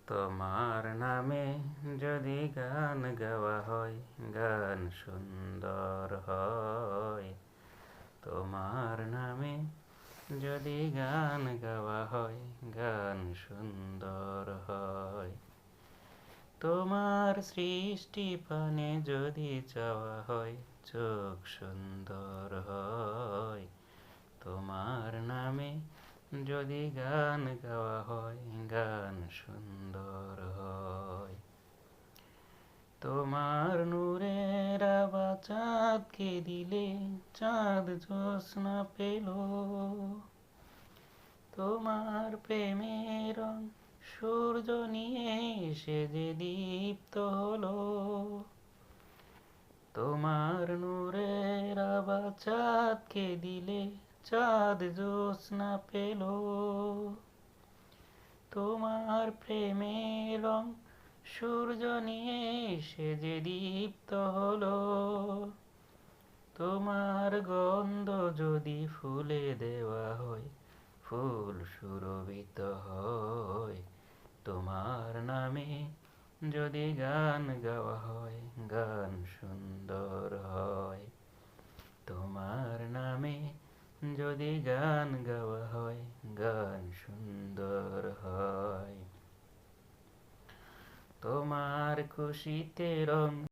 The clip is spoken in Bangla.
তোমার নামে যদি গান গাওয়া হয়, গান সুন্দর হয়। তোমার নামে যদি গান গাওয়া হয়, গান সুন্দর হয়। তোমার সৃষ্টি পানে যদি চাওয়া হয়, চোখ সুন্দর হয়। তোমার নামে যদি গান গাওয়া হয়, গান সুন্দর হয়। তোমার নূরের আভা চাঁদকে দিলে, চাঁদ জ্যোৎস্না পেল। তোমার প্রেমের রং সূর্য নিয়ে এসে যে দীপ্ত হলো। তোমার নূরের আভা চাঁদকে দিলে, চাঁদ জ্যোৎস্না পেল। তোমার প্রেমের রং সূর্য নিয়ে এসে যে দীপ্ত হলো। তোমার গন্ধ যদি ফুলে দেওয়া হয়, ফুল সুরভিত হয়। তোমার নামে যদি গান গাওয়া হয়, গান সুন্দর হয়। তোমার নামে যদি গান গাওয়া হয়, গান সুন্দর হয়। তোমার খুশিতে রং